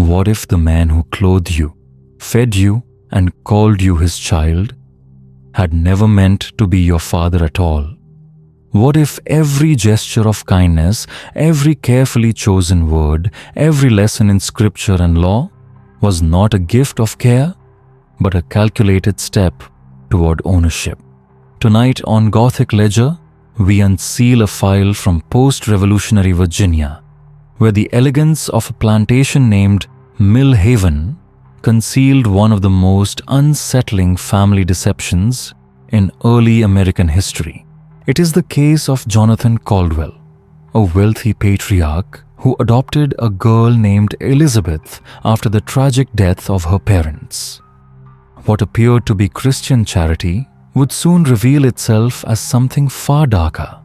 What if the man who clothed you, fed you, and called you his child had never meant to be your father at all? What if every gesture of kindness, every carefully chosen word, every lesson in scripture and law was not a gift of care, but a calculated step toward ownership? Tonight on Gothic Ledger, we unseal a file from post-revolutionary Virginia, where the elegance of a plantation named Mill Haven concealed one of the most unsettling family deceptions in early American history. It is the case of Jonathan Caldwell, a wealthy patriarch who adopted a girl named Elizabeth after the tragic death of her parents. What appeared to be Christian charity would soon reveal itself as something far darker,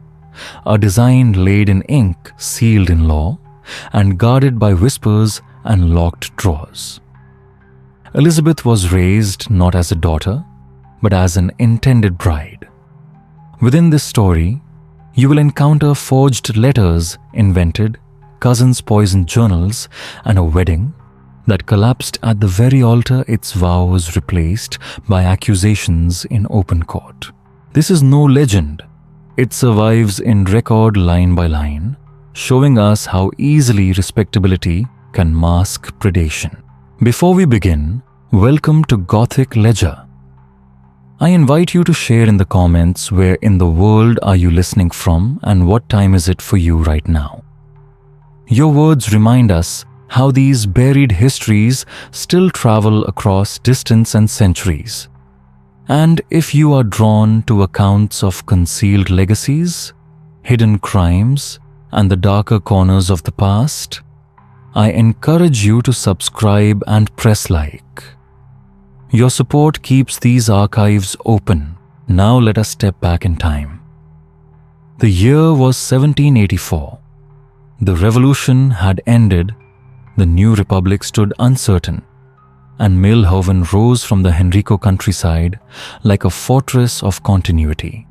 a design laid in ink, sealed in law, and guarded by whispers and locked drawers. Elizabeth was raised not as a daughter, but as an intended bride. Within this story, you will encounter forged letters invented, cousins' poisoned journals, and a wedding that collapsed at the very altar its vows replaced by accusations in open court. This is no legend. It survives in record line by line, showing us how easily respectability can mask predation. Before we begin, welcome to Gothic Ledger. I invite you to share in the comments where in the world are you listening from and what time is it for you right now. Your words remind us how these buried histories still travel across distance and centuries. And if you are drawn to accounts of concealed legacies, hidden crimes, and the darker corners of the past, I encourage you to subscribe and press like. Your support keeps these archives open. Now let us step back in time. The year was 1784. The revolution had ended, the new republic stood uncertain, and Mill Haven rose from the Henrico countryside like a fortress of continuity.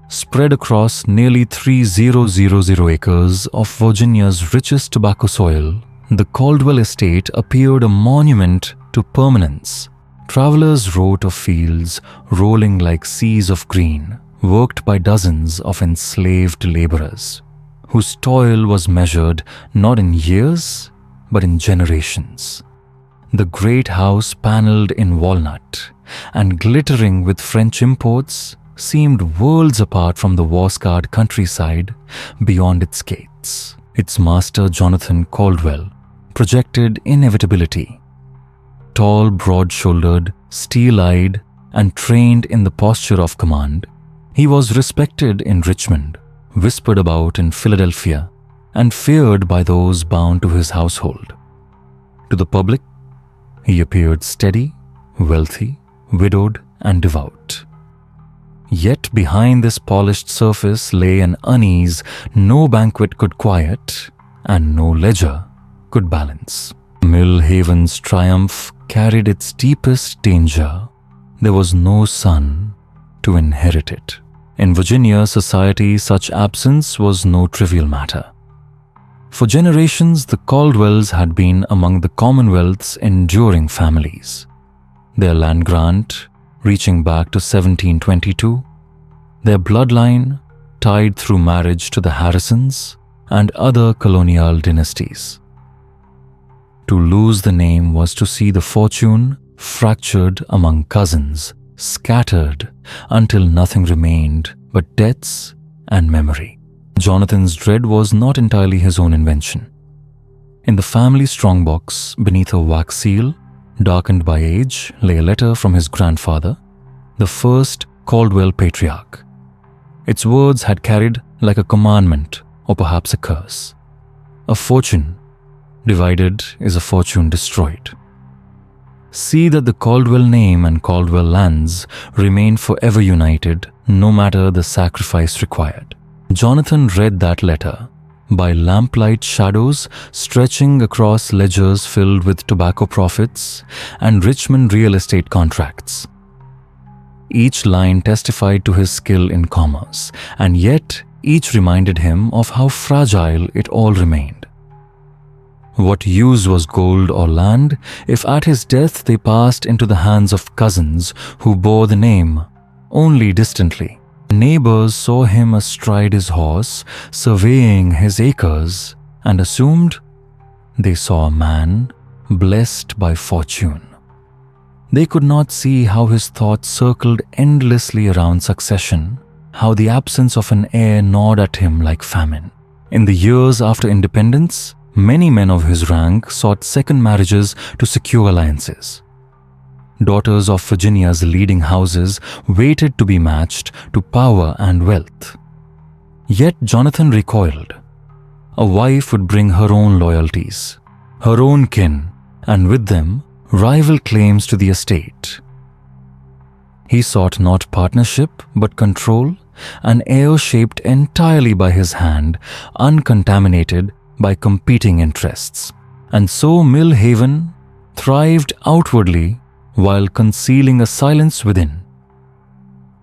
Spread across nearly 3,000 acres of Virginia's richest tobacco soil, the Caldwell estate appeared a monument to permanence. Travelers wrote of fields rolling like seas of green, worked by dozens of enslaved laborers, whose toil was measured not in years, but in generations. The great house paneled in walnut and glittering with French imports seemed worlds apart from the war-scarred countryside beyond its gates. Its master, Jonathan Caldwell, projected inevitability. Tall, broad-shouldered, steel-eyed, and trained in the posture of command, he was respected in Richmond, whispered about in Philadelphia, and feared by those bound to his household. To the public, he appeared steady, wealthy, widowed, and devout. Yet behind this polished surface lay an unease no banquet could quiet and no ledger could balance. Mill Haven's triumph carried its deepest danger. There was no son to inherit it. In Virginia society, such absence was no trivial matter. For generations, the Caldwells had been among the Commonwealth's enduring families. Their land grant, reaching back to 1722, their bloodline tied through marriage to the Harrisons and other colonial dynasties. To lose the name was to see the fortune fractured among cousins, scattered until nothing remained but debts and memory. Jonathan's dread was not entirely his own invention. In the family strongbox, beneath a wax seal, darkened by age, lay a letter from his grandfather, the first Caldwell patriarch. Its words had carried like a commandment or perhaps a curse. A fortune divided is a fortune destroyed. See that the Caldwell name and Caldwell lands remain forever united, no matter the sacrifice required. Jonathan read that letter by lamplight shadows stretching across ledgers filled with tobacco profits and Richmond real estate contracts. Each line testified to his skill in commerce, and yet each reminded him of how fragile it all remained. What use was gold or land if at his death they passed into the hands of cousins who bore the name only distantly? Neighbors saw him astride his horse, surveying his acres, and assumed they saw a man blessed by fortune. They could not see how his thoughts circled endlessly around succession, how the absence of an heir gnawed at him like famine. In the years after independence, many men of his rank sought second marriages to secure alliances. Daughters of Virginia's leading houses waited to be matched to power and wealth. Yet Jonathan recoiled. A wife would bring her own loyalties, her own kin, and with them, rival claims to the estate. He sought not partnership but control, an heir shaped entirely by his hand, uncontaminated by competing interests. And so Millhaven thrived outwardly while concealing a silence within.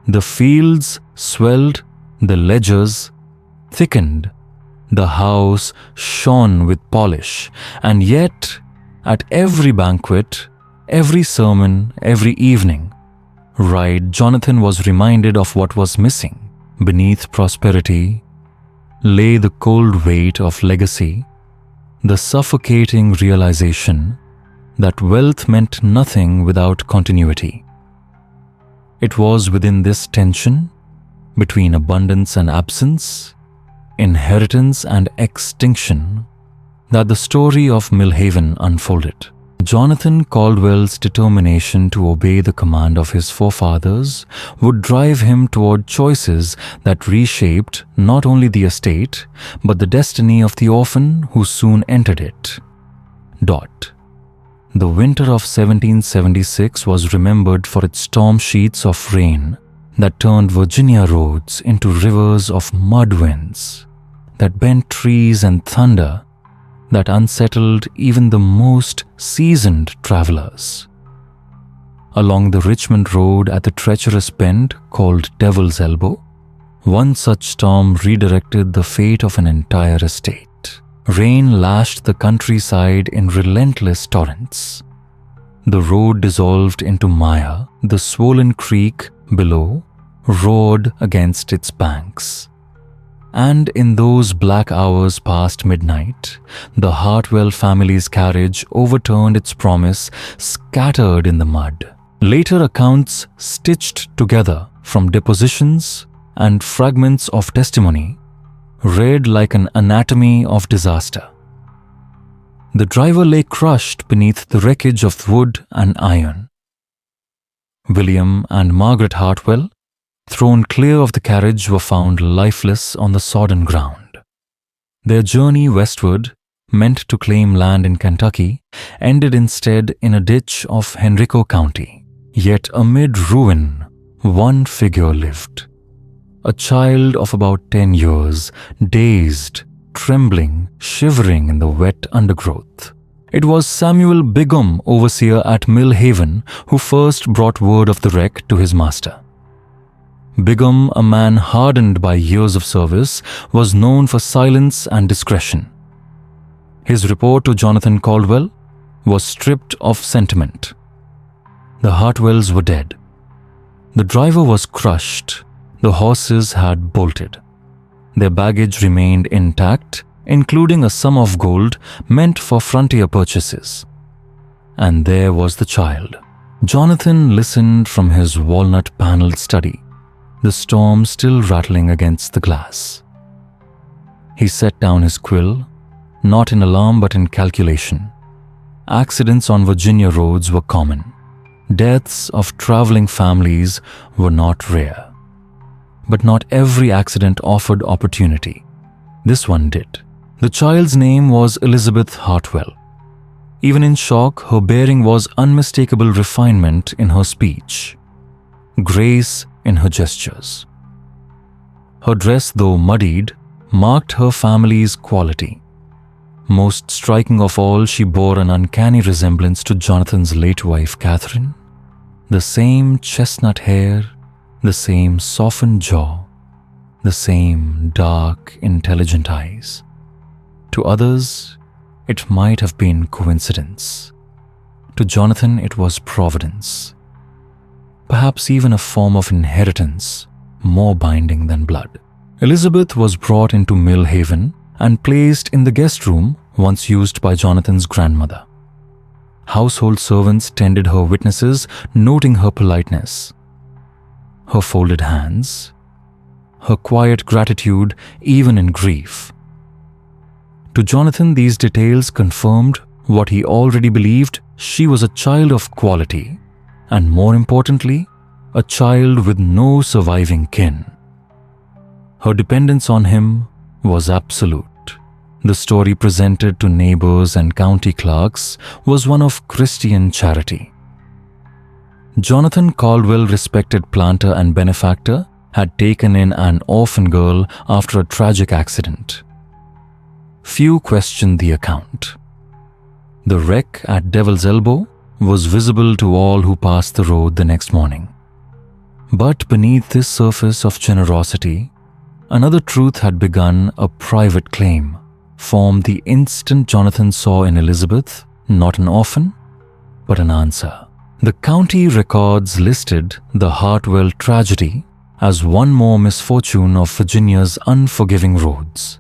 The fields swelled, the ledgers thickened, the house shone with polish, and yet at every banquet, every sermon, every evening, Jonathan was reminded of what was missing. Beneath prosperity lay the cold weight of legacy, the suffocating realization that wealth meant nothing without continuity. It was within this tension between abundance and absence, inheritance and extinction, that the story of Millhaven unfolded. Jonathan Caldwell's determination to obey the command of his forefathers would drive him toward choices that reshaped not only the estate, but the destiny of the orphan who soon entered it. The winter of 1776 was remembered for its storm sheets of rain that turned Virginia roads into rivers of mud winds, that bent trees and thunder, that unsettled even the most seasoned travelers. Along the Richmond Road at the treacherous bend called Devil's Elbow, one such storm redirected the fate of an entire estate. Rain lashed the countryside in relentless torrents. The road dissolved into mire. The swollen creek below roared against its banks. And in those black hours past midnight, the Hartwell family's carriage overturned its promise, scattered in the mud. Later accounts stitched together from depositions and fragments of testimony read like an anatomy of disaster. The driver lay crushed beneath the wreckage of wood and iron. William and Margaret Hartwell, thrown clear of the carriage, were found lifeless on the sodden ground. Their journey westward, meant to claim land in Kentucky, ended instead in a ditch of Henrico County. Yet amid ruin, one figure lived. A child of about 10 years, dazed, trembling, shivering in the wet undergrowth. It was Samuel Bigham, overseer at Millhaven, who first brought word of the wreck to his master. Bigham, a man hardened by years of service, was known for silence and discretion. His report to Jonathan Caldwell was stripped of sentiment. The Hartwells were dead. The driver was crushed. The horses had bolted. Their baggage remained intact, including a sum of gold meant for frontier purchases. And there was the child. Jonathan listened from his walnut-paneled study, the storm still rattling against the glass. He set down his quill, not in alarm but in calculation. Accidents on Virginia roads were common. Deaths of traveling families were not rare. But not every accident offered opportunity. This one did. The child's name was Elizabeth Hartwell. Even in shock, her bearing was unmistakable refinement in her speech, grace in her gestures. Her dress, though muddied, marked her family's quality. Most striking of all, she bore an uncanny resemblance to Jonathan's late wife, Catherine. The same chestnut hair, the same softened jaw, the same dark, intelligent eyes. To others, it might have been coincidence. To Jonathan, it was providence. Perhaps even a form of inheritance, more binding than blood. Elizabeth was brought into Mill Haven and placed in the guest room once used by Jonathan's grandmother. Household servants tended her witnesses, noting her politeness, her folded hands, her quiet gratitude even in grief. To Jonathan, these details confirmed what he already believed: she was a child of quality, and more importantly, a child with no surviving kin. Her dependence on him was absolute. The story presented to neighbors and county clerks was one of Christian charity. Jonathan Caldwell, respected planter and benefactor, had taken in an orphan girl after a tragic accident. Few questioned the account. The wreck at Devil's Elbow was visible to all who passed the road the next morning. But beneath this surface of generosity, another truth had begun. A private claim formed the instant Jonathan saw in Elizabeth not an orphan, but an answer. The county records listed the Hartwell tragedy as one more misfortune of Virginia's unforgiving roads,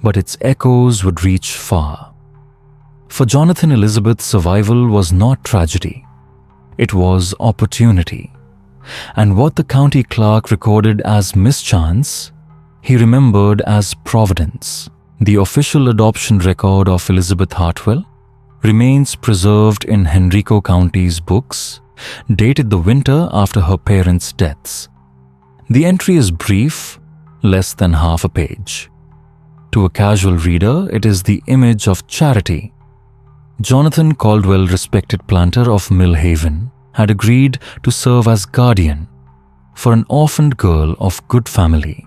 but its echoes would reach far. For Jonathan, Elizabeth's survival was not tragedy. It was opportunity. And what the county clerk recorded as mischance, he remembered as providence. The official adoption record of Elizabeth Hartwell remains preserved in Henrico County's books, dated the winter after her parents' deaths. The entry is brief, less than half a page. To a casual reader, it is the image of charity. Jonathan Caldwell, respected planter of Mill Haven, had agreed to serve as guardian for an orphaned girl of good family,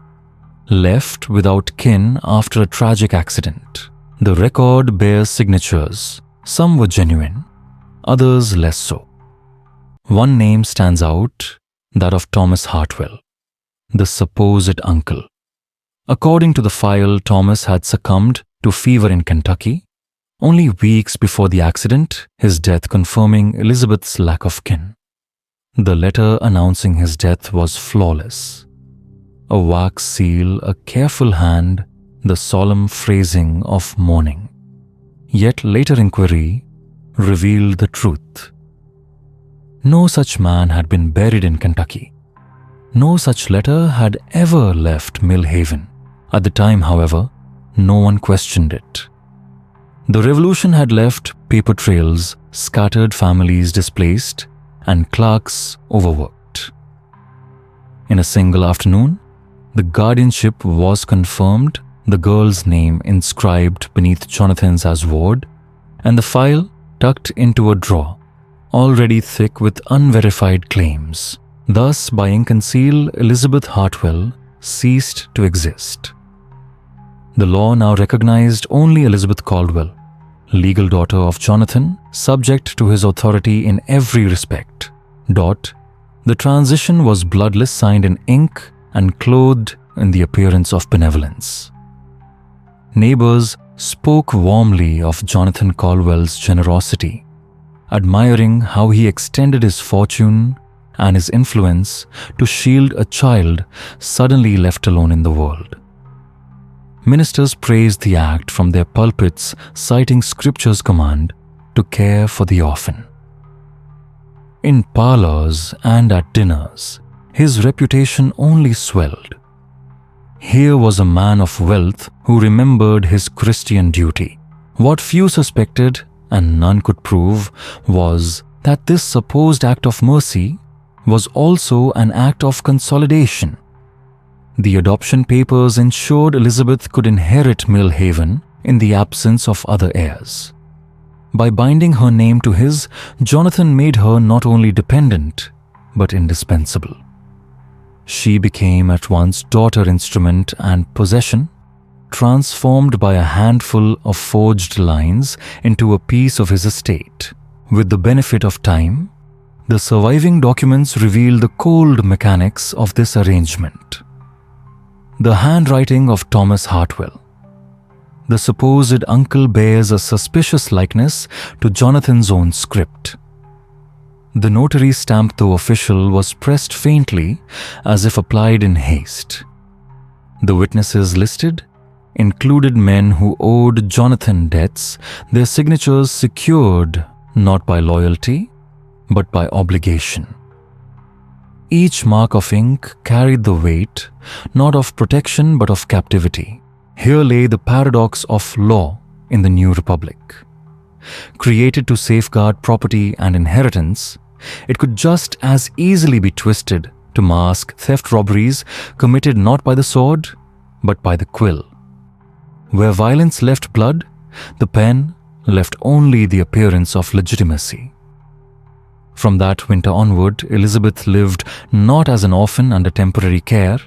left without kin after a tragic accident. The record bears signatures. Some were genuine, others less so. One name stands out, that of Thomas Hartwell, the supposed uncle. According to the file, Thomas had succumbed to fever in Kentucky only weeks before the accident, his death confirming Elizabeth's lack of kin. The letter announcing his death was flawless. A wax seal, a careful hand, the solemn phrasing of mourning. Yet later inquiry revealed the truth. No such man had been buried in Kentucky. No such letter had ever left Mill Haven. At the time, however, no one questioned it. The revolution had left paper trails, scattered families displaced, and clerks overworked. In a single afternoon, the guardianship was confirmed, the girl's name inscribed beneath Jonathan's as ward, and the file tucked into a drawer, already thick with unverified claims. Thus, by ink and seal, Elizabeth Hartwell ceased to exist. The law now recognized only Elizabeth Caldwell, legal daughter of Jonathan, subject to his authority in every respect. The transition was bloodless, signed in ink, and clothed in the appearance of benevolence. Neighbors spoke warmly of Jonathan Caldwell's generosity, admiring how he extended his fortune and his influence to shield a child suddenly left alone in the world. Ministers praised the act from their pulpits, citing Scripture's command to care for the orphan. In parlors and at dinners, his reputation only swelled. Here was a man of wealth who remembered his Christian duty. What few suspected, and none could prove, was that this supposed act of mercy was also an act of consolidation. The adoption papers ensured Elizabeth could inherit Mill Haven in the absence of other heirs. By binding her name to his, Jonathan made her not only dependent, but indispensable. She became at once daughter, instrument, and possession, transformed by a handful of forged lines into a piece of his estate. With the benefit of time, the surviving documents reveal the cold mechanics of this arrangement. The handwriting of Thomas Hartwell, the supposed uncle bears a suspicious likeness to Jonathan's own script. The notary stamp, though official, was pressed faintly as if applied in haste. The witnesses listed included men who owed Jonathan debts, their signatures secured not by loyalty but by obligation. Each mark of ink carried the weight not of protection but of captivity. Here lay the paradox of law in the new republic. Created to safeguard property and inheritance, it could just as easily be twisted to mask theft robberies committed not by the sword but by the quill. Where violence left blood, the pen left only the appearance of legitimacy. From that winter onward, Elizabeth lived not as an orphan under temporary care,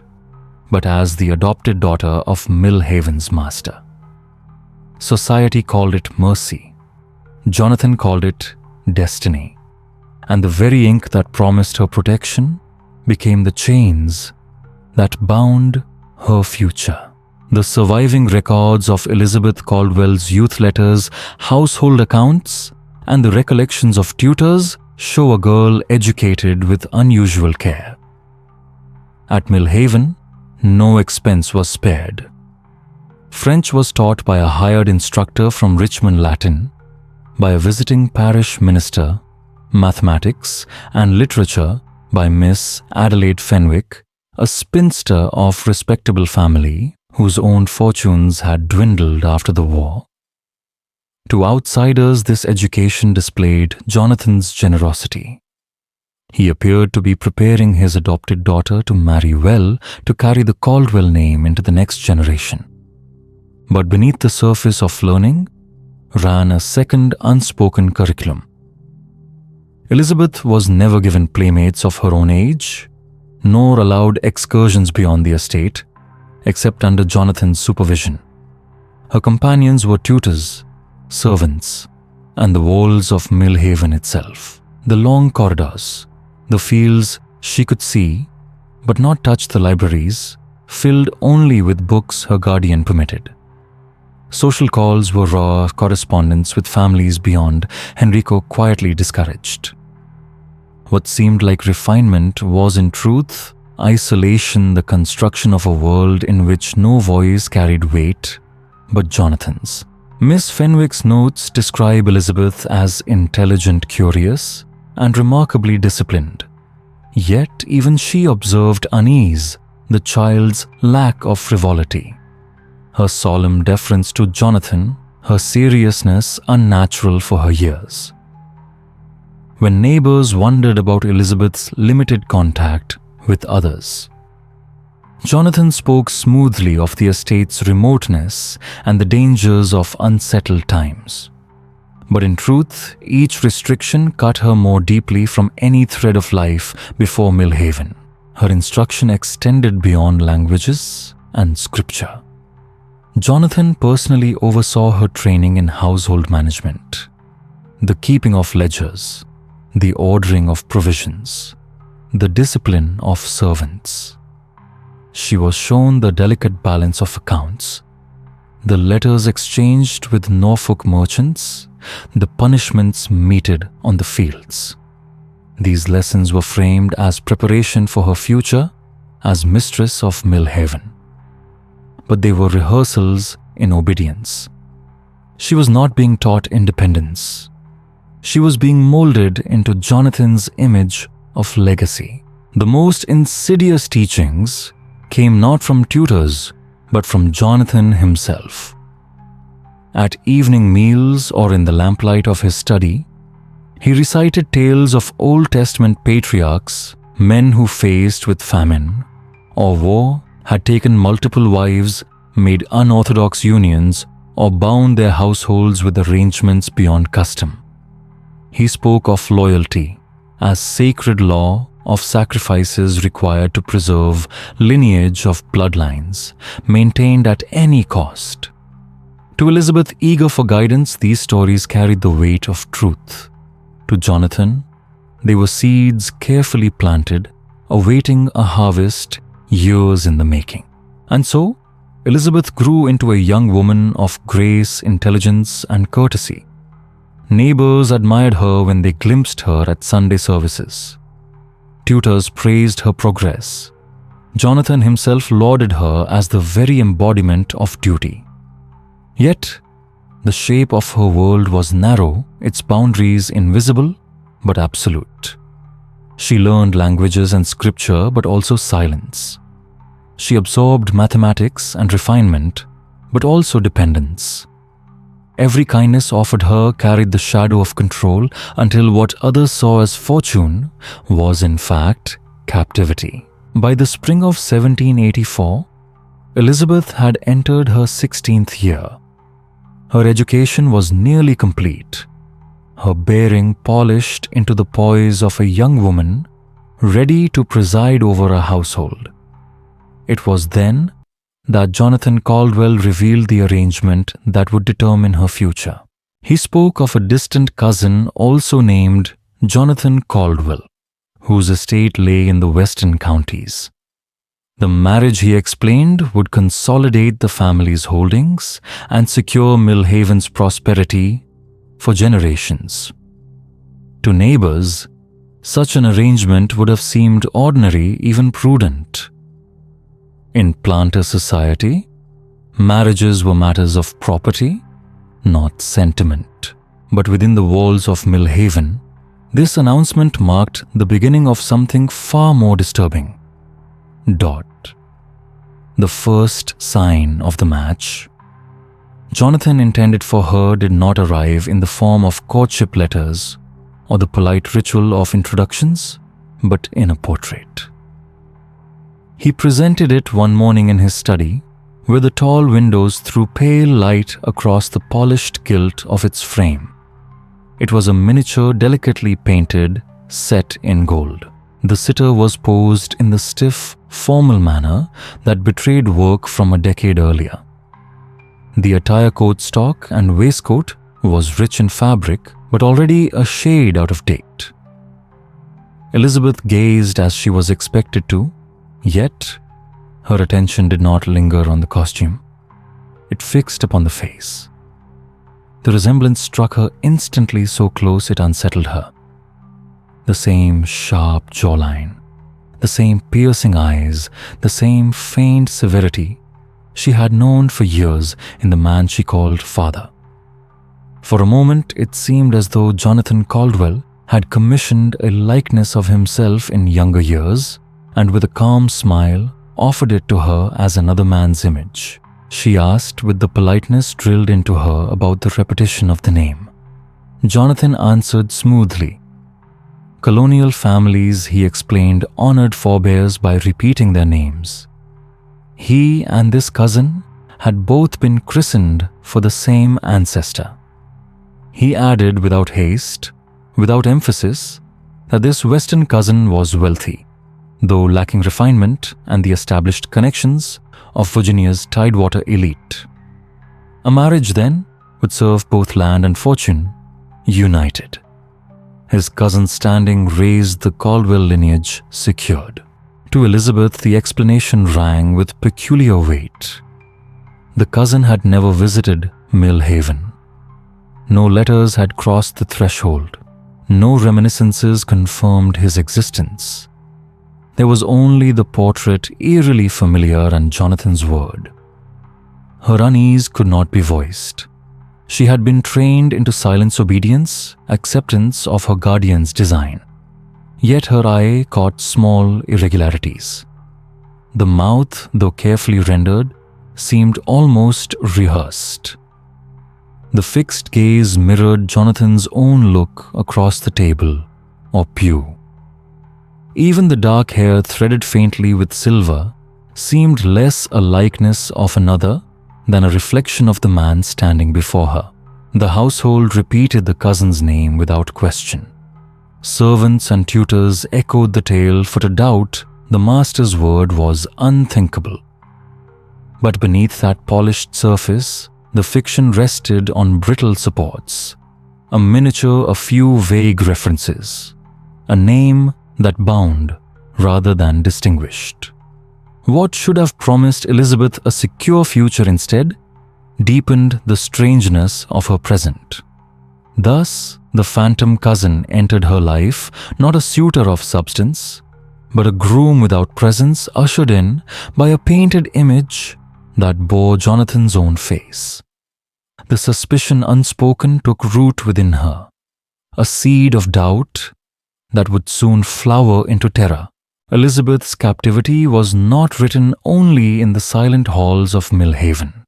but as the adopted daughter of Millhaven's master. Society called it mercy. Jonathan called it destiny. And the very ink that promised her protection became the chains that bound her future. The surviving records of Elizabeth Caldwell's youth letters, household accounts, and the recollections of tutors show a girl educated with unusual care. At Millhaven, no expense was spared. French was taught by a hired instructor from Richmond Latin, by a visiting parish minister, mathematics and literature by Miss Adelaide Fenwick, a spinster of respectable family whose own fortunes had dwindled after the war. To outsiders, this education displayed Jonathan's generosity. He appeared to be preparing his adopted daughter to marry well to carry the Caldwell name into the next generation. But beneath the surface of learning ran a second unspoken curriculum. Elizabeth was never given playmates of her own age, nor allowed excursions beyond the estate, except under Jonathan's supervision. Her companions were tutors, servants, and the walls of Millhaven itself. The long corridors, the fields she could see, but not touch the libraries, filled only with books her guardian permitted. Social calls were raw correspondence with families beyond Henrico quietly discouraged. What seemed like refinement was in truth isolation, the construction of a world in which no voice carried weight but Jonathan's. Miss Fenwick's notes describe Elizabeth as intelligent, curious, and remarkably disciplined. Yet even she observed unease, the child's lack of frivolity, her solemn deference to Jonathan, her seriousness unnatural for her years. When neighbors wondered about Elizabeth's limited contact with others, Jonathan spoke smoothly of the estate's remoteness and the dangers of unsettled times. But in truth, each restriction cut her more deeply from any thread of life before Millhaven. Her instruction extended beyond languages and scripture. Jonathan personally oversaw her training in household management, the keeping of ledgers, the ordering of provisions, the discipline of servants. She was shown the delicate balance of accounts, the letters exchanged with Norfolk merchants, the punishments meted on the fields. These lessons were framed as preparation for her future as mistress of Millhaven. But they were rehearsals in obedience. She was not being taught independence. She was being molded into Jonathan's image of legacy. The most insidious teachings came not from tutors, but from Jonathan himself. At evening meals or in the lamplight of his study, he recited tales of Old Testament patriarchs, men who faced with famine or war, had taken multiple wives, made unorthodox unions, or bound their households with arrangements beyond custom. He spoke of loyalty as sacred law, of sacrifices required to preserve lineage of bloodlines, maintained at any cost. To Elizabeth, eager for guidance, these stories carried the weight of truth. To Jonathan, they were seeds carefully planted, awaiting a harvest years in the making. And so, Elizabeth grew into a young woman of grace, intelligence, and courtesy. Neighbors admired her when they glimpsed her at Sunday services. Tutors praised her progress. Jonathan himself lauded her as the very embodiment of duty. Yet, the shape of her world was narrow, its boundaries invisible but absolute. She learned languages and scripture but also silence. She absorbed mathematics and refinement but also dependence. Every kindness offered her carried the shadow of control until what others saw as fortune was in fact captivity. By the spring of 1784, Elizabeth had entered her 16th year. Her education was nearly complete, her bearing polished into the poise of a young woman ready to preside over a household. It was then that Jonathan Caldwell revealed the arrangement that would determine her future. He spoke of a distant cousin also named Jonathan Caldwell, whose estate lay in the western counties. The marriage, he explained, would consolidate the family's holdings and secure Millhaven's prosperity for generations. To neighbors, such an arrangement would have seemed ordinary, even prudent. In planter society, marriages were matters of property, not sentiment. But within the walls of Millhaven, this announcement marked the beginning of something far more disturbing. Dot. The first sign of the match Jonathan intended for her did not arrive in the form of courtship letters or the polite ritual of introductions, but in a portrait. He presented it one morning in his study, where the tall windows threw pale light across the polished gilt of its frame. It was a miniature delicately painted, set in gold. The sitter was posed in the stiff, formal manner that betrayed work from a decade earlier. The attire coat stock and waistcoat was rich in fabric, but already a shade out of date. Elizabeth gazed as she was expected to, yet her attention did not linger on the costume. It fixed upon the face. The resemblance struck her instantly, so close it unsettled her. The same sharp jawline, the same piercing eyes, the same faint severity she had known for years in the man she called father. For a moment it seemed as though Jonathan Caldwell had commissioned a likeness of himself in younger years and with a calm smile offered it to her as another man's image. She asked with the politeness drilled into her about the repetition of the name. Jonathan answered smoothly. Colonial families, he explained, honored forebears by repeating their names. He and this cousin had both been christened for the same ancestor. He added without haste, without emphasis, that this western cousin was wealthy, though lacking refinement and the established connections of Virginia's Tidewater elite. A marriage, then, would serve both land and fortune, united. His cousin's standing raised the Caldwell lineage secured. To Elizabeth, the explanation rang with peculiar weight. The cousin had never visited Millhaven. No letters had crossed the threshold. No reminiscences confirmed his existence. There was only the portrait, eerily familiar, and Jonathan's word. Her unease could not be voiced. She had been trained into silent obedience, acceptance of her guardian's design. Yet her eye caught small irregularities. The mouth, though carefully rendered, seemed almost rehearsed. The fixed gaze mirrored Jonathan's own look across the table or pew. Even the dark hair threaded faintly with silver seemed less a likeness of another than a reflection of the man standing before her. The household repeated the cousin's name without question. Servants and tutors echoed the tale, for to doubt the master's word was unthinkable. But beneath that polished surface, the fiction rested on brittle supports, a miniature, a few vague references, a name that bound rather than distinguished. What should have promised Elizabeth a secure future instead deepened the strangeness of her present. Thus, the phantom cousin entered her life not a suitor of substance, but a groom without presence ushered in by a painted image that bore Jonathan's own face. The suspicion unspoken took root within her, a seed of doubt that would soon flower into terror. Elizabeth's captivity was not written only in the silent halls of Millhaven.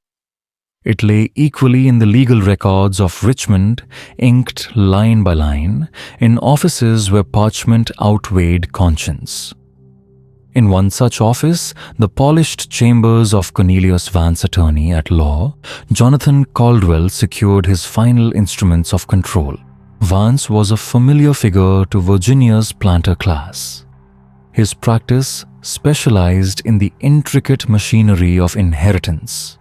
It lay equally in the legal records of Richmond, inked line by line, in offices where parchment outweighed conscience. In one such office, the polished chambers of Cornelius Vance, attorney at law, Jonathan Caldwell secured his final instruments of control. Vance was a familiar figure to Virginia's planter class. His practice specialized in the intricate machinery of inheritance,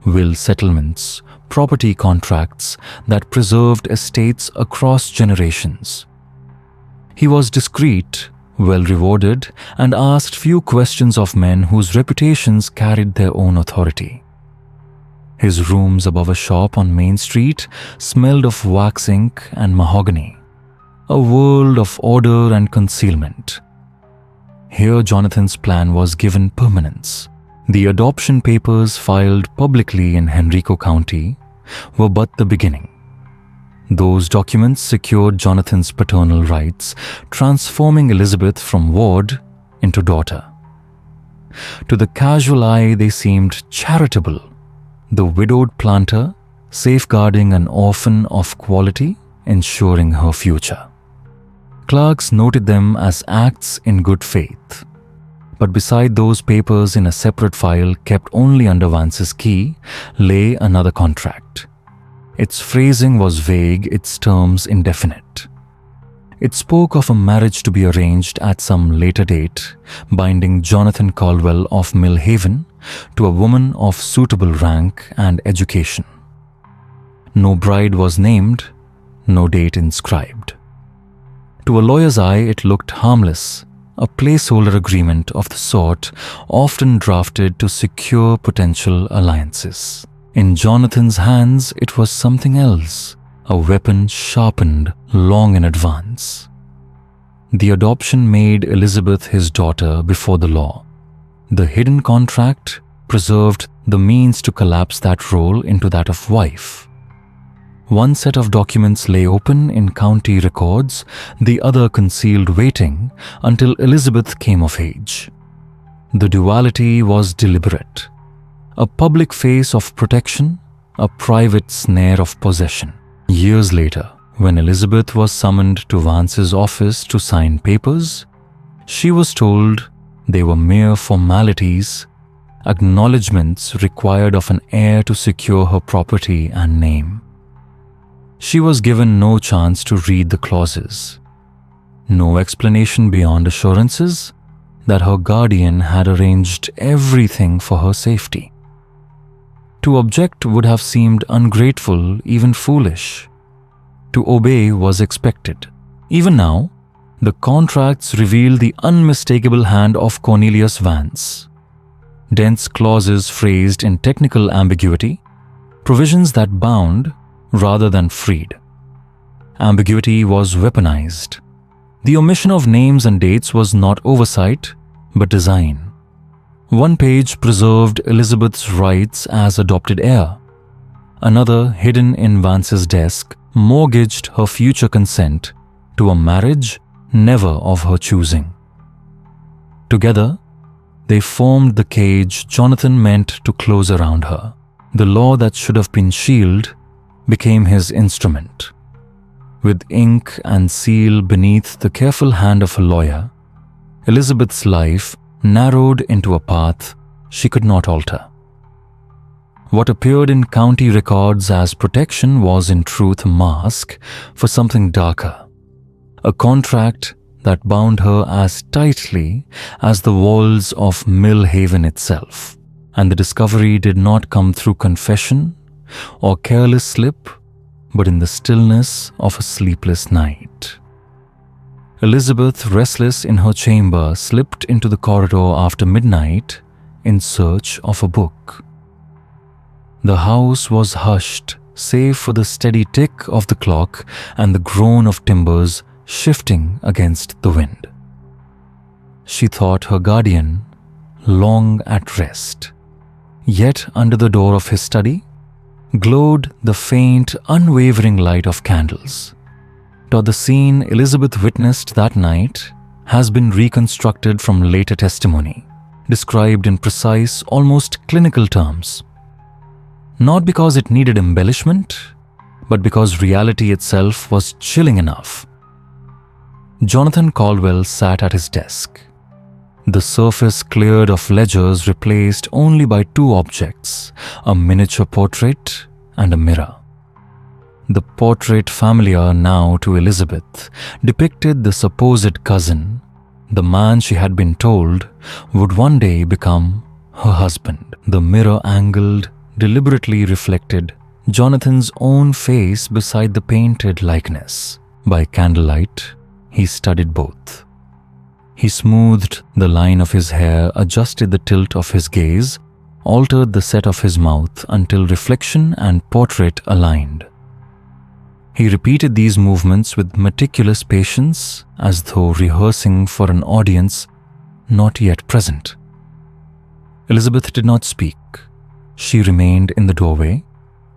will settlements, property contracts that preserved estates across generations. He was discreet, well rewarded, and asked few questions of men whose reputations carried their own authority. His rooms above a shop on Main Street smelled of wax ink and mahogany, a world of order and concealment. Here Jonathan's plan was given permanence. The adoption papers filed publicly in Henrico County were but the beginning. Those documents secured Jonathan's paternal rights, transforming Elizabeth from ward into daughter. To the casual eye, they seemed charitable, the widowed planter safeguarding an orphan of quality, ensuring her future. Clerks noted them as acts in good faith. But beside those papers in a separate file kept only under Vance's key lay another contract. Its phrasing was vague, its terms indefinite. It spoke of a marriage to be arranged at some later date, binding Jonathan Caldwell of Millhaven to a woman of suitable rank and education. No bride was named, no date inscribed. To a lawyer's eye, it looked harmless, a placeholder agreement of the sort often drafted to secure potential alliances. In Jonathan's hands, it was something else, a weapon sharpened long in advance. The adoption made Elizabeth his daughter before the law. The hidden contract preserved the means to collapse that role into that of wife. One set of documents lay open in county records, the other concealed waiting until Elizabeth came of age. The duality was deliberate. A public face of protection, a private snare of possession. Years later, when Elizabeth was summoned to Vance's office to sign papers, she was told they were mere formalities, acknowledgements required of an heir to secure her property and name. She was given no chance to read the clauses, no explanation beyond assurances that her guardian had arranged everything for her safety. To object would have seemed ungrateful, even foolish. To obey was expected. Even now, the contracts reveal the unmistakable hand of Cornelius Vance. Dense clauses phrased in technical ambiguity, provisions that bound rather than freed. Ambiguity was weaponized. The omission of names and dates was not oversight, but design. One page preserved Elizabeth's rights as adopted heir. Another, hidden in Vance's desk, mortgaged her future consent to a marriage never of her choosing. Together, they formed the cage Jonathan meant to close around her. The law that should have been shield became his instrument. With ink and seal beneath the careful hand of a lawyer, Elizabeth's life narrowed into a path she could not alter. What appeared in county records as protection was in truth a mask for something darker, a contract that bound her as tightly as the walls of Millhaven itself. And the discovery did not come through confession or careless slip, but in the stillness of a sleepless night. Elizabeth, restless in her chamber, slipped into the corridor after midnight in search of a book. The house was hushed, save for the steady tick of the clock and the groan of timbers shifting against the wind. She thought her guardian long at rest. Yet under the door of his study glowed the faint, unwavering light of candles. The scene Elizabeth witnessed that night has been reconstructed from later testimony, described in precise, almost clinical terms. Not because it needed embellishment, but because reality itself was chilling enough. Jonathan Caldwell sat at his desk. The surface cleared of ledgers replaced only by two objects, a miniature portrait and a mirror. The portrait, familiar now to Elizabeth, depicted the supposed cousin, the man she had been told would one day become her husband. The mirror angled, deliberately reflected Jonathan's own face beside the painted likeness. By candlelight, he studied both. He smoothed the line of his hair, adjusted the tilt of his gaze, altered the set of his mouth until reflection and portrait aligned. He repeated these movements with meticulous patience, as though rehearsing for an audience not yet present. Elizabeth did not speak. She remained in the doorway,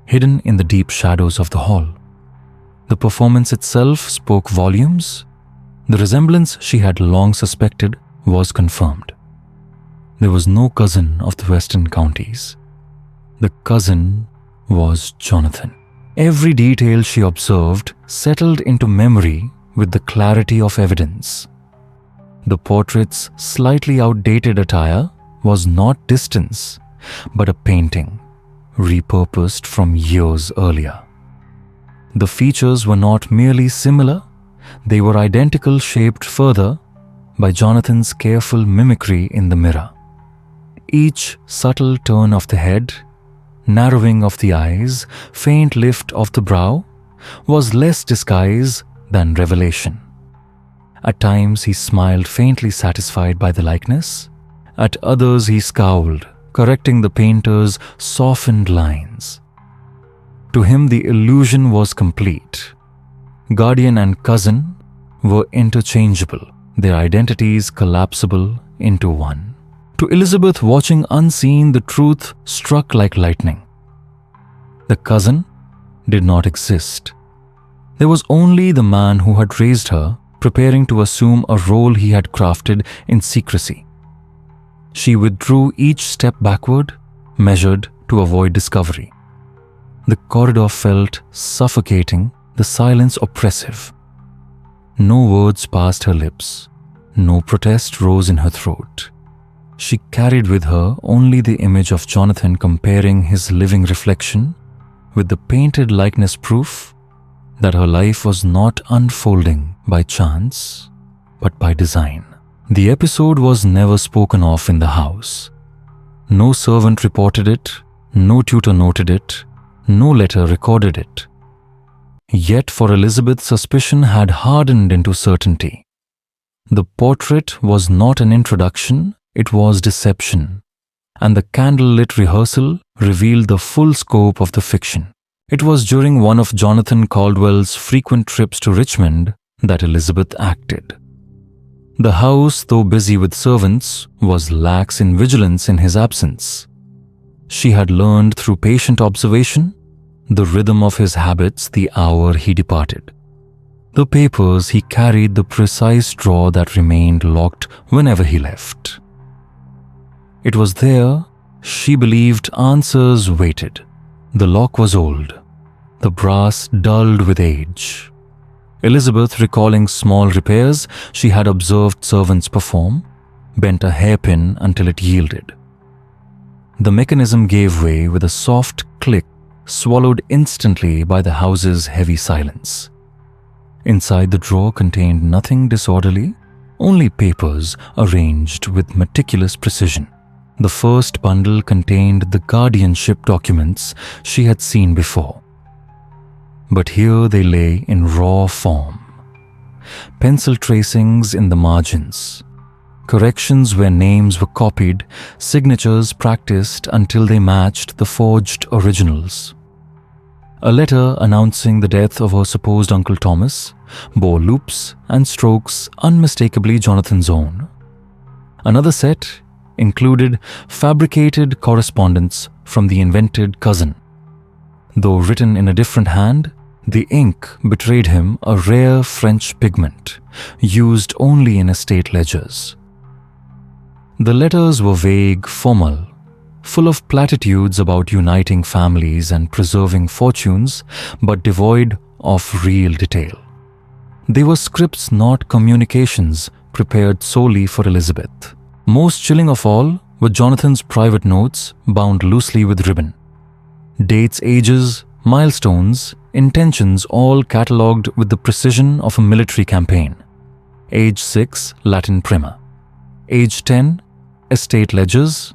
hidden in the deep shadows of the hall. The performance itself spoke volumes. The resemblance she had long suspected was confirmed. There was no cousin of the Western counties. The cousin was Jonathan. Every detail she observed settled into memory with the clarity of evidence. The portrait's slightly outdated attire was not distance, but a painting, repurposed from years earlier. The features were not merely similar, they were identical, shaped further by Jonathan's careful mimicry in the mirror. Each subtle turn of the head, narrowing of the eyes, faint lift of the brow, was less disguise than revelation. At times he smiled, faintly satisfied by the likeness. At others he scowled, correcting the painter's softened lines. To him the illusion was complete. Guardian and cousin were interchangeable, their identities collapsible into one. To Elizabeth, watching unseen, the truth struck like lightning. The cousin did not exist. There was only the man who had raised her, preparing to assume a role he had crafted in secrecy. She withdrew each step backward, measured to avoid discovery. The corridor felt suffocating, the silence oppressive. No words passed her lips. No protest rose in her throat. She carried with her only the image of Jonathan, comparing his living reflection with the painted likeness, proof that her life was not unfolding by chance, but by design. The episode was never spoken of in the house. No servant reported it, no tutor noted it, no letter recorded it. Yet for Elizabeth, suspicion had hardened into certainty. The portrait was not an introduction, it was deception, and the candlelit rehearsal revealed the full scope of the fiction. It was during one of Jonathan Caldwell's frequent trips to Richmond that Elizabeth acted. The house, though busy with servants, was lax in vigilance in his absence. She had learned through patient observation the rhythm of his habits the hour he departed. The papers he carried, the precise drawer that remained locked whenever he left. It was there, she believed, answers waited. The lock was old, the brass dulled with age. Elizabeth, recalling small repairs she had observed servants perform, bent a hairpin until it yielded. The mechanism gave way with a soft click, swallowed instantly by the house's heavy silence. Inside the drawer contained nothing disorderly, only papers arranged with meticulous precision. The first bundle contained the guardianship documents she had seen before. But here they lay in raw form. pencil tracings in the margins, corrections where names were copied, signatures practiced until they matched the forged originals. A letter announcing the death of her supposed Uncle Thomas bore loops and strokes unmistakably Jonathan's own. Another set included fabricated correspondence from the invented cousin. Though written in a different hand, the ink betrayed him a rare French pigment used only in estate ledgers. The letters were vague, formal, full of platitudes about uniting families and preserving fortunes, but devoid of real detail. They were scripts, not communications, prepared solely for Elizabeth. Most chilling of all were Jonathan's private notes bound loosely with ribbon. Dates, ages, milestones, intentions all catalogued with the precision of a military campaign. Age 6, Latin primer. Age 10, estate ledgers,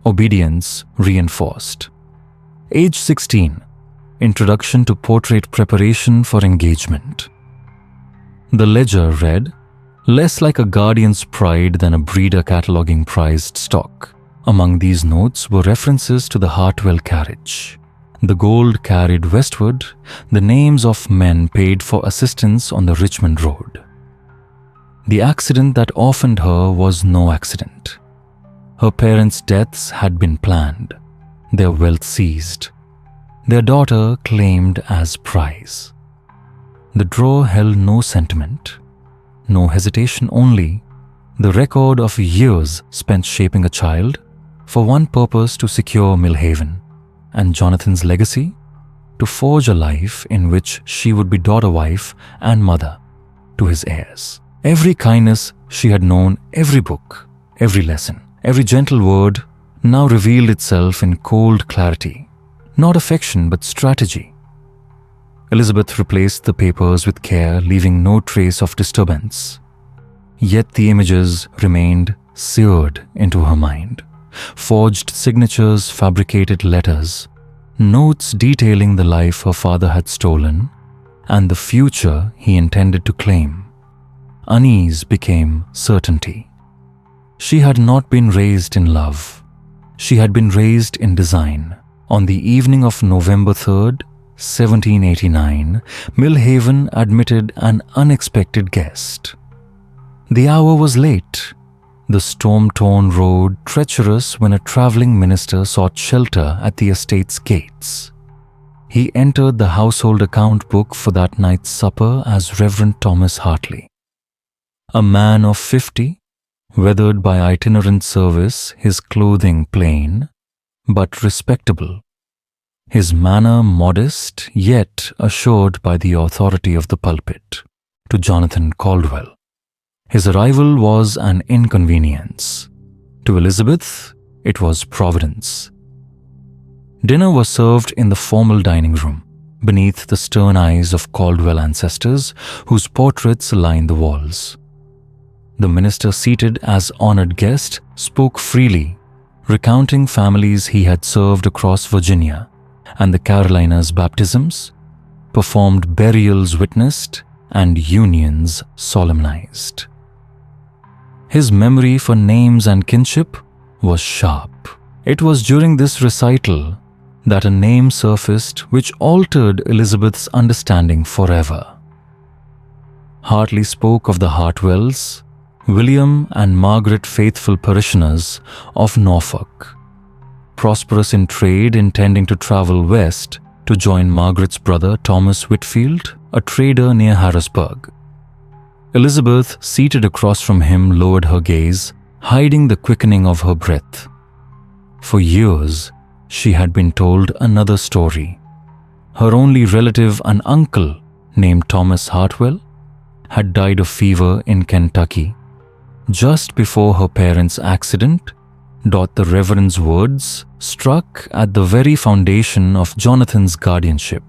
obedience reinforced. Age 16, introduction to portrait preparation for engagement. The ledger read, less like a guardian's pride than a breeder cataloguing prized stock. Among these notes were references to the Hartwell carriage. The gold carried westward the names of men paid for assistance on the Richmond Road. The accident that orphaned her was no accident. Her parents' deaths had been planned, their wealth seized, their daughter claimed as prize. The drawer held no sentiment, no hesitation, only the record of years spent shaping a child for one purpose: to secure Millhaven, and Jonathan's legacy: to forge a life in which she would be daughter, wife, and mother to his heirs. Every kindness she had known, every book, every lesson, every gentle word now revealed itself in cold clarity. Not affection, but strategy. Elizabeth replaced the papers with care, leaving no trace of disturbance. Yet the images remained seared into her mind. Forged signatures, fabricated letters, notes detailing the life her father had stolen and the future he intended to claim. Unease became certainty. She had not been raised in love. She had been raised in design. On the evening of November 3rd, 1789, Millhaven admitted an unexpected guest. The hour was late, the storm-torn road treacherous when a travelling minister sought shelter at the estate's gates. He entered the household account book for that night's supper as Reverend Thomas Hartley. A man of 50, weathered by itinerant service, his clothing plain, but respectable. His manner modest, yet assured by the authority of the pulpit. To Jonathan Caldwell, his arrival was an inconvenience. To Elizabeth, it was providence. Dinner was served in the formal dining room, beneath the stern eyes of Caldwell ancestors whose portraits lined the walls. The minister, seated as honored guest, spoke freely, recounting families he had served across Virginia and the Carolinas' baptisms, performed burials witnessed, and unions solemnized. His memory for names and kinship was sharp. It was during this recital that a name surfaced which altered Elizabeth's understanding forever. Hartley spoke of the Hartwells, William and Margaret faithful parishioners of Norfolk, prosperous in trade, intending to travel west to join Margaret's brother Thomas Whitfield, a trader near Harrisburg. Elizabeth, seated across from him, lowered her gaze, hiding the quickening of her breath. For years, she had been told another story. Her only relative, an uncle named Thomas Hartwell, had died of fever in Kentucky. Just before her parents' accident, the Reverend's words struck at the very foundation of Jonathan's guardianship.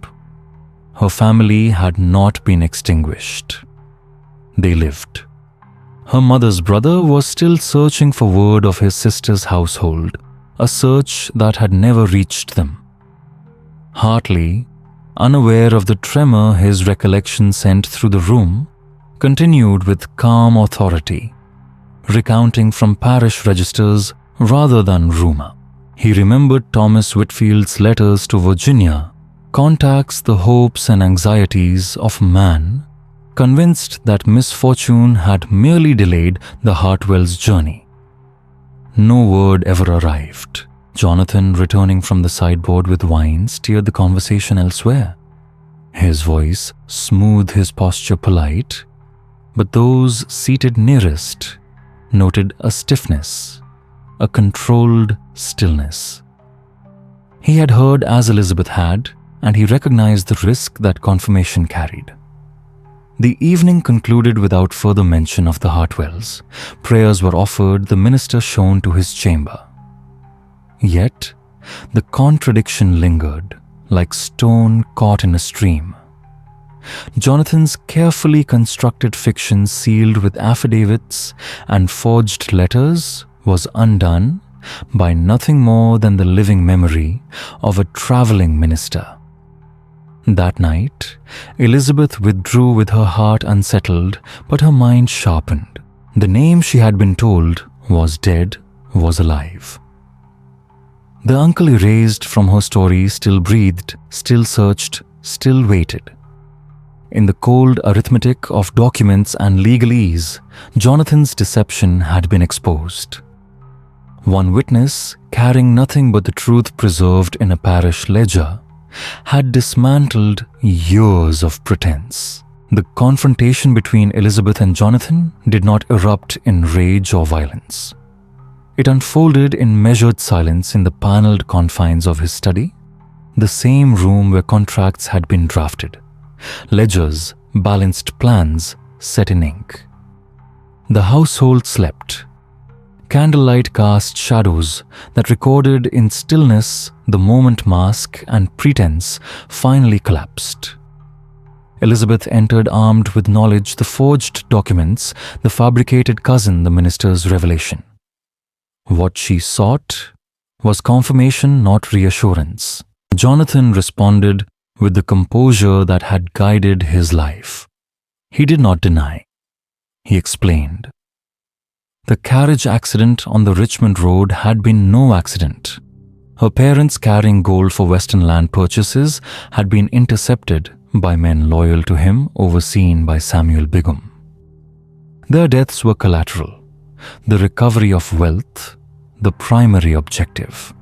Her family had not been extinguished. They lived. Her mother's brother was still searching for word of his sister's household, a search that had never reached them. Hartley, unaware of the tremor his recollection sent through the room, continued with calm authority, recounting from parish registers rather than rumor. He remembered Thomas Whitfield's letters to Virginia, contacts the hopes and anxieties of man, convinced that misfortune had merely delayed the Hartwells' journey. No word ever arrived. Jonathan, returning from the sideboard with wine, steered the conversation elsewhere. His voice smooth, his posture polite, but those seated nearest noted a stiffness, a controlled stillness. He had heard as Elizabeth had, and he recognized the risk that confirmation carried. The evening concluded without further mention of the Hartwells. Prayers were offered, the minister shown to his chamber. Yet, the contradiction lingered, like stone caught in a stream. Jonathan's carefully constructed fiction sealed with affidavits and forged letters was undone by nothing more than the living memory of a traveling minister. That night, Elizabeth withdrew with her heart unsettled, but her mind sharpened. The name she had been told was dead was alive. The uncle erased from her story still breathed, still searched, still waited. In the cold arithmetic of documents and legalese, Jonathan's deception had been exposed. One witness, carrying nothing but the truth preserved in a parish ledger, had dismantled years of pretense. The confrontation between Elizabeth and Jonathan did not erupt in rage or violence. It unfolded in measured silence in the paneled confines of his study, the same room where contracts had been drafted, ledgers, balanced plans set in ink. The household slept. Candlelight cast shadows that recorded in stillness the moment mask and pretense finally collapsed. Elizabeth entered armed with knowledge, the forged documents, the fabricated cousin, the minister's revelation. What she sought was confirmation, not reassurance. Jonathan responded with the composure that had guided his life. He did not deny. He explained. The carriage accident on the Richmond road had been no accident. Her parents, carrying gold for Western land purchases, had been intercepted by men loyal to him, overseen by Samuel Bigham. Their deaths were collateral, the recovery of wealth, the primary objective.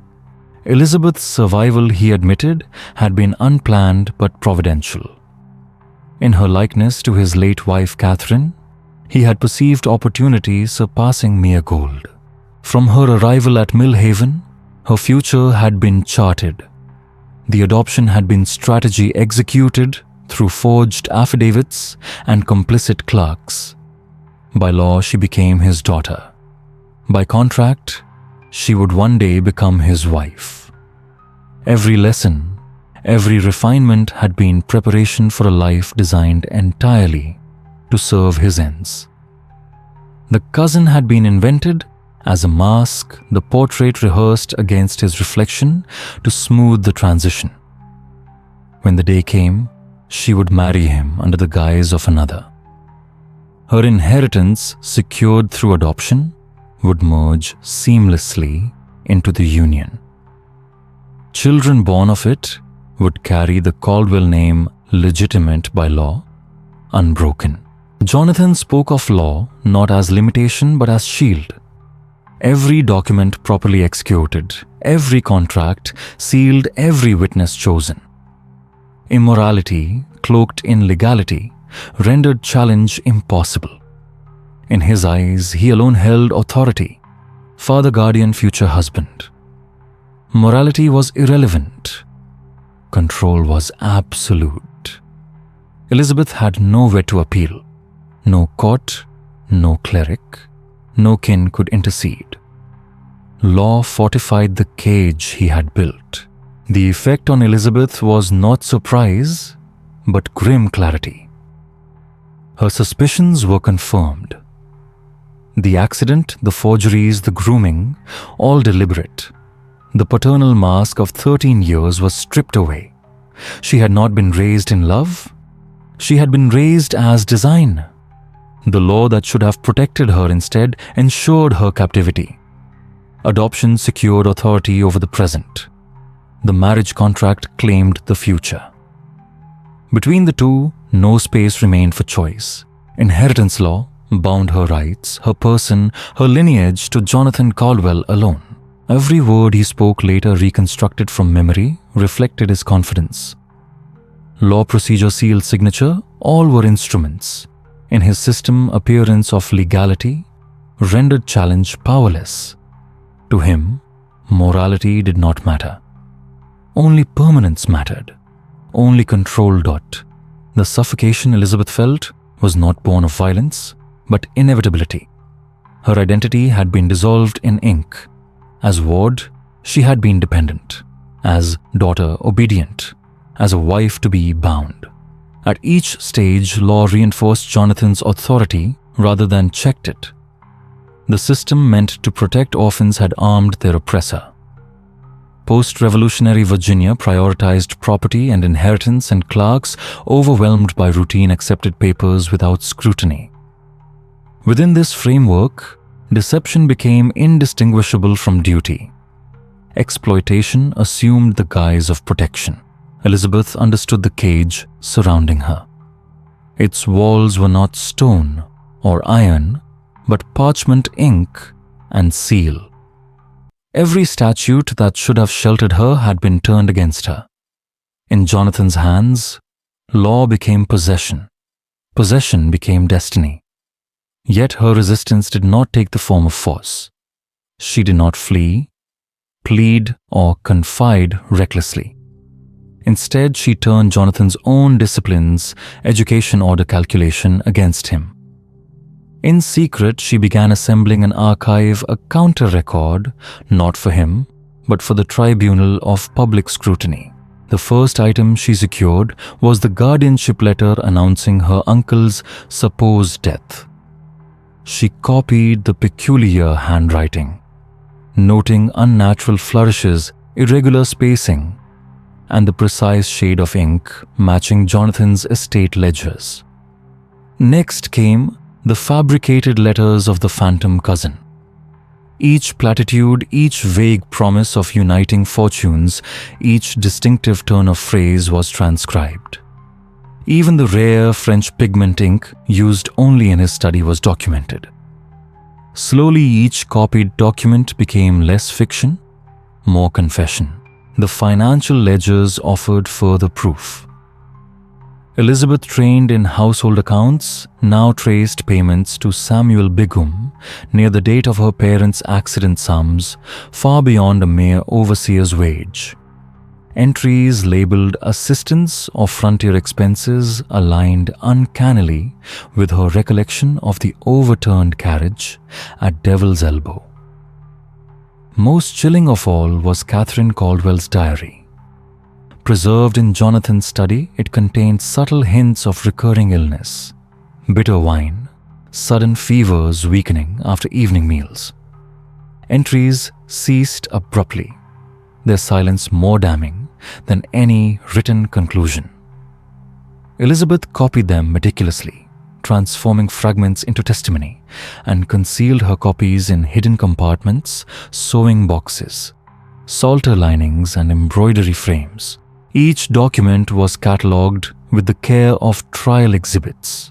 Elizabeth's survival, he admitted, had been unplanned but providential. In her likeness to his late wife Catherine, he had perceived opportunity surpassing mere gold. From her arrival at Millhaven, her future had been charted. The adoption had been strategy executed through forged affidavits and complicit clerks. By law, she became his daughter. By contract, she would one day become his wife. Every lesson, every refinement had been preparation for a life designed entirely to serve his ends. The cousin had been invented as a mask, the portrait rehearsed against his reflection to smooth the transition. When the day came, she would marry him under the guise of another. Her inheritance, secured through adoption, would merge seamlessly into the union. Children born of it would carry the Caldwell name, legitimate by law, unbroken. Jonathan spoke of law not as limitation but as shield. Every document properly executed, every contract sealed, every witness chosen. Immorality, cloaked in legality, rendered challenge impossible. In his eyes, he alone held authority, father, guardian, future husband. Morality was irrelevant. Control was absolute. Elizabeth had nowhere to appeal. No court, no cleric, no kin could intercede. Law fortified the cage he had built. The effect on Elizabeth was not surprise, but grim clarity. Her suspicions were confirmed. The accident, the forgeries, the grooming, all deliberate. The paternal mask of 13 years was stripped away. She had not been raised in love. She had been raised as design. The law that should have protected her instead ensured her captivity. Adoption secured authority over the present. The marriage contract claimed the future. Between the two, no space remained for choice. Inheritance law bound her rights, her person, her lineage to Jonathan Caldwell alone. Every word he spoke, later reconstructed from memory, reflected his confidence. Law, procedure, seal, signature, all were instruments. In his system, appearance of legality rendered challenge powerless. To him, morality did not matter. Only permanence mattered. Only control dot. The suffocation Elizabeth felt was not born of violence, but inevitability. Her identity had been dissolved in ink. As ward, she had been dependent. As daughter, obedient. As a wife, to be bound. At each stage, law reinforced Jonathan's authority rather than checked it. The system meant to protect orphans had armed their oppressor. Post-revolutionary Virginia prioritized property and inheritance, and clerks, overwhelmed by routine, accepted papers without scrutiny. Within this framework, deception became indistinguishable from duty. Exploitation assumed the guise of protection. Elizabeth understood the cage surrounding her. Its walls were not stone or iron, but parchment, ink, and seal. Every statute that should have sheltered her had been turned against her. In Jonathan's hands, law became possession. Possession became destiny. Yet her resistance did not take the form of force. She did not flee, plead, or confide recklessly. Instead, she turned Jonathan's own disciplines, education, order, calculation against him. In secret, she began assembling an archive, a counter-record, not for him, but for the tribunal of public scrutiny. The first item she secured was the guardianship letter announcing her uncle's supposed death. She copied the peculiar handwriting, noting unnatural flourishes, irregular spacing, and the precise shade of ink matching Jonathan's estate ledgers. Next came the fabricated letters of the phantom cousin. Each platitude, each vague promise of uniting fortunes, each distinctive turn of phrase was transcribed. Even the rare French pigment ink used only in his study was documented. Slowly, each copied document became less fiction, more confession. The financial ledgers offered further proof. Elizabeth, trained in household accounts, now traced payments to Samuel Bigum near the date of her parents' accident sums, far beyond a mere overseer's wage. Entries labeled assistance or frontier expenses aligned uncannily with her recollection of the overturned carriage at Devil's Elbow. Most chilling of all was Catherine Caldwell's diary. Preserved in Jonathan's study, it contained subtle hints of recurring illness, bitter wine, sudden fevers weakening after evening meals. Entries ceased abruptly, their silence more damning than any written conclusion. Elizabeth copied them meticulously, transforming fragments into testimony, and concealed her copies in hidden compartments, sewing boxes, psalter linings, and embroidery frames. Each document was catalogued with the care of trial exhibits.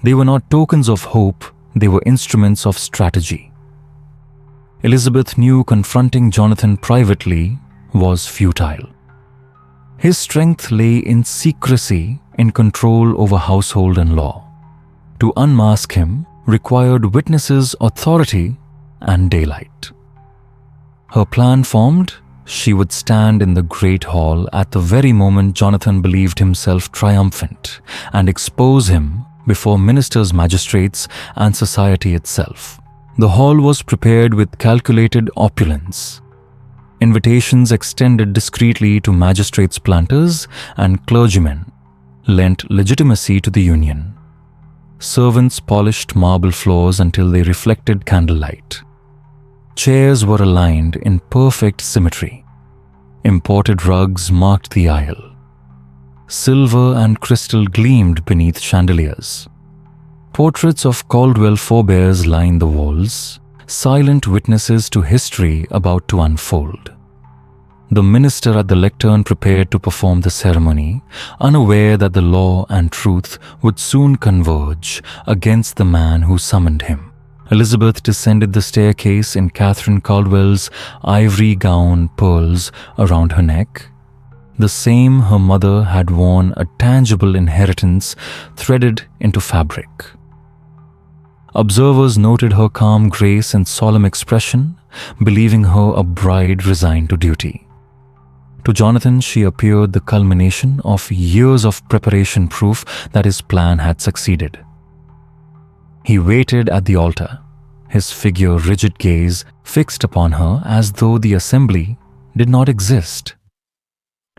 They were not tokens of hope, they were instruments of strategy. Elizabeth knew confronting Jonathan privately was futile. His strength lay in secrecy, in control over household and law. To unmask him required witnesses, authority, and daylight. Her plan formed. She would stand in the great hall at the very moment Jonathan believed himself triumphant and expose him before ministers, magistrates, and society itself. The hall was prepared with calculated opulence. Invitations extended discreetly to magistrates, planters, and clergymen lent legitimacy to the union. Servants polished marble floors until they reflected candlelight. Chairs were aligned in perfect symmetry. Imported rugs marked the aisle. Silver and crystal gleamed beneath chandeliers. Portraits of Caldwell forebears line the walls, silent witnesses to history about to unfold. The minister at the lectern prepared to perform the ceremony, unaware that the law and truth would soon converge against the man who summoned him. Elizabeth descended the staircase in Catherine Caldwell's ivory gown, pearls around her neck, the same her mother had worn, a tangible inheritance threaded into fabric. Observers noted her calm grace and solemn expression, believing her a bride resigned to duty. To Jonathan, she appeared the culmination of years of preparation, proof that his plan had succeeded. He waited at the altar, his figure rigid gaze fixed upon her as though the assembly did not exist.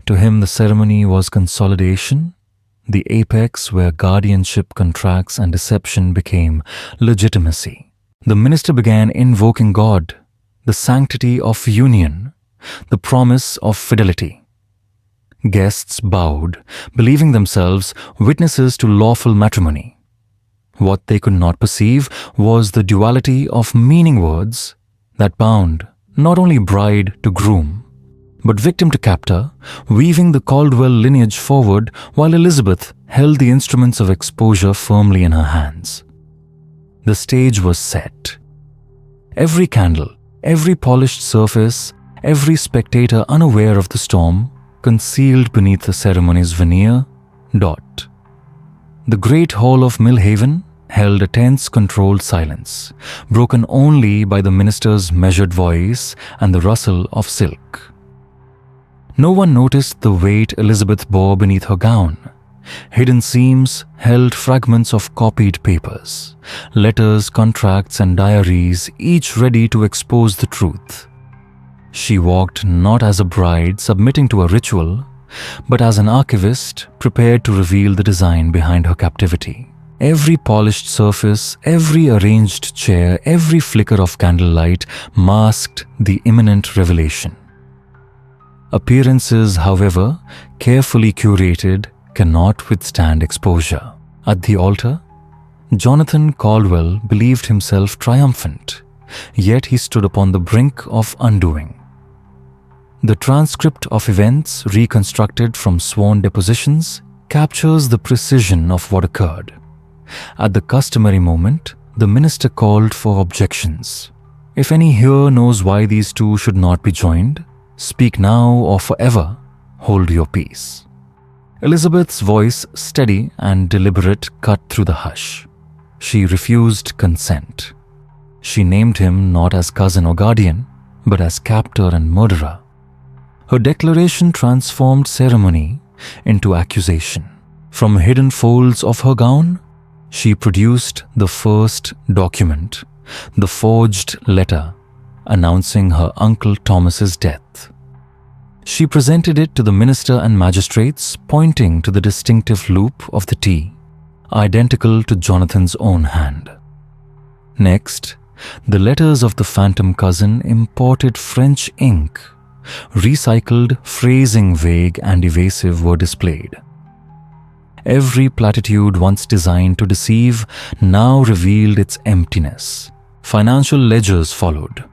To him, the ceremony was consolidation, the apex where guardianship contracts and deception became legitimacy. The minister began invoking God, the sanctity of union, the promise of fidelity. Guests bowed, believing themselves witnesses to lawful matrimony. What they could not perceive was the duality of meaning words that bound not only bride to groom, but victim to captor, weaving the Caldwell lineage forward while Elizabeth held the instruments of exposure firmly in her hands. The stage was set. Every candle, every polished surface, every spectator unaware of the storm, concealed beneath the ceremony's veneer. The great hall of Millhaven held a tense, controlled silence, broken only by the minister's measured voice and the rustle of silk. No one noticed the weight Elizabeth bore beneath her gown. Hidden seams held fragments of copied papers, letters, contracts, and diaries, each ready to expose the truth. She walked not as a bride submitting to a ritual, but as an archivist prepared to reveal the design behind her captivity. Every polished surface, every arranged chair, every flicker of candlelight masked the imminent revelation. Appearances, however, carefully curated, cannot withstand exposure. At the altar, Jonathan Caldwell believed himself triumphant, yet he stood upon the brink of undoing. The transcript of events reconstructed from sworn depositions captures the precision of what occurred. At the customary moment, the minister called for objections. If any here knows why these two should not be joined, speak now or forever hold your peace. Elizabeth's voice, steady and deliberate, cut through the hush. She refused consent. She named him not as cousin or guardian, but as captor and murderer. Her declaration transformed ceremony into accusation. From hidden folds of her gown, she produced the first document, the forged letter announcing her Uncle Thomas's death. She presented it to the minister and magistrates, pointing to the distinctive loop of the T, identical to Jonathan's own hand. Next, the letters of the phantom cousin, imported French ink, recycled phrasing vague and evasive, were displayed. Every platitude once designed to deceive now revealed its emptiness. Financial ledgers followed.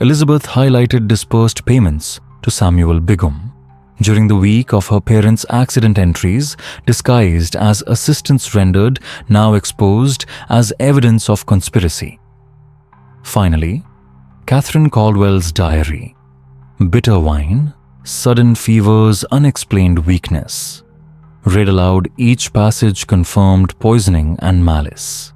Elizabeth highlighted dispersed payments to Samuel Bigham during the week of her parents' accident entries, disguised as assistance rendered, now exposed as evidence of conspiracy. Finally, Catherine Caldwell's diary. Bitter wine, sudden fevers, unexplained weakness. Read aloud, each passage confirmed poisoning and malice.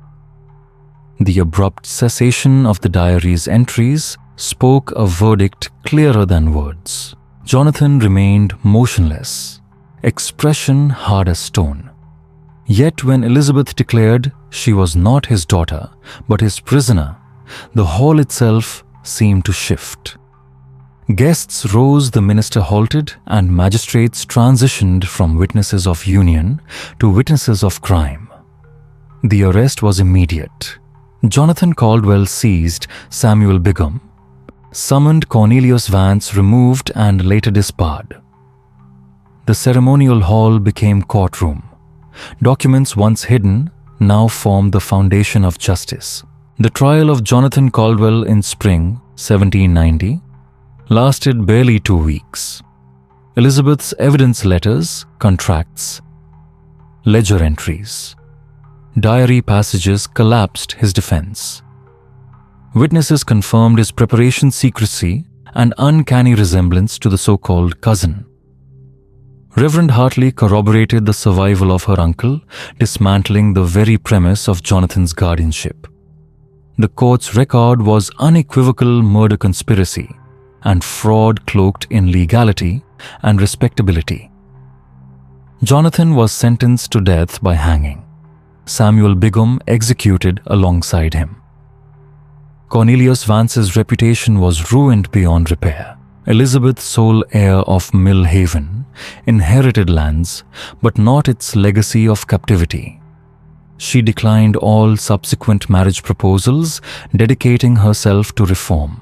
The abrupt cessation of the diary's entries spoke a verdict clearer than words. Jonathan remained motionless, expression hard as stone. Yet when Elizabeth declared she was not his daughter, but his prisoner, the hall itself seemed to shift. Guests rose, the minister halted, and magistrates transitioned from witnesses of union to witnesses of crime. The arrest was immediate. Jonathan Caldwell seized Samuel Bigham, summoned Cornelius Vance, removed and later disbarred. The ceremonial hall became courtroom. Documents once hidden now formed the foundation of justice. The trial of Jonathan Caldwell in spring 1790 lasted barely 2 weeks. Elizabeth's evidence letters, contracts, ledger entries, diary passages collapsed his defense. Witnesses confirmed his preparation secrecy and uncanny resemblance to the so-called cousin. Reverend Hartley corroborated the survival of her uncle, dismantling the very premise of Jonathan's guardianship. The court's record was unequivocal murder conspiracy and fraud cloaked in legality and respectability. Jonathan was sentenced to death by hanging. Samuel Bigham executed alongside him. Cornelius Vance's reputation was ruined beyond repair. Elizabeth, sole heir of Mill Haven, inherited lands, but not its legacy of captivity. She declined all subsequent marriage proposals, dedicating herself to reform.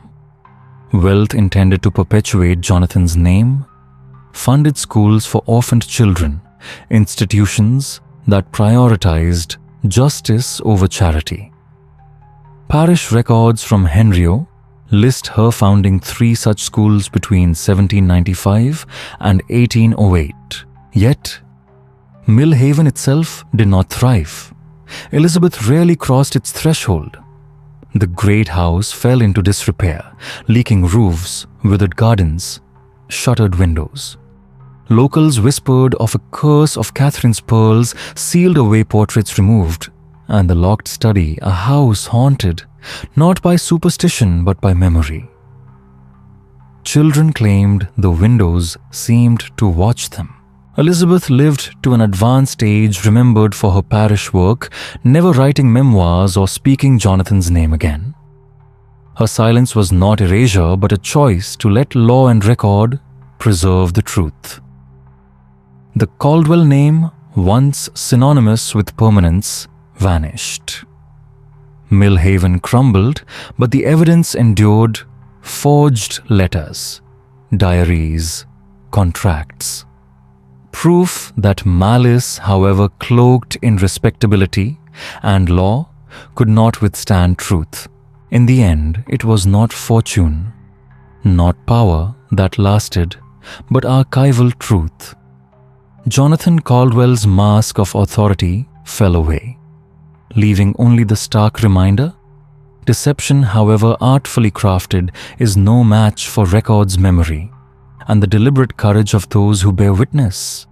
Wealth intended to perpetuate Jonathan's name funded schools for orphaned children, institutions that prioritized justice over charity. Parish records from Henriot list her founding 3 such schools between 1795 and 1808. Yet, Mill Haven itself did not thrive. Elizabeth rarely crossed its threshold. The great house fell into disrepair, leaking roofs, withered gardens, shuttered windows. Locals whispered of a curse of Catherine's pearls, sealed away portraits removed, and the locked study a house haunted, not by superstition but by memory. Children claimed the windows seemed to watch them. Elizabeth lived to an advanced age, remembered for her parish work, never writing memoirs or speaking Jonathan's name again. Her silence was not erasure but a choice to let law and record preserve the truth. The Caldwell name, once synonymous with permanence, vanished. Mill Haven crumbled, but the evidence endured: forged letters, diaries, contracts. Proof that malice, however cloaked in respectability and law, could not withstand truth. In the end, it was not fortune, not power that lasted, but archival truth. Jonathan Caldwell's mask of authority fell away, leaving only the stark reminder: deception, however artfully crafted, is no match for record's memory and the deliberate courage of those who bear witness.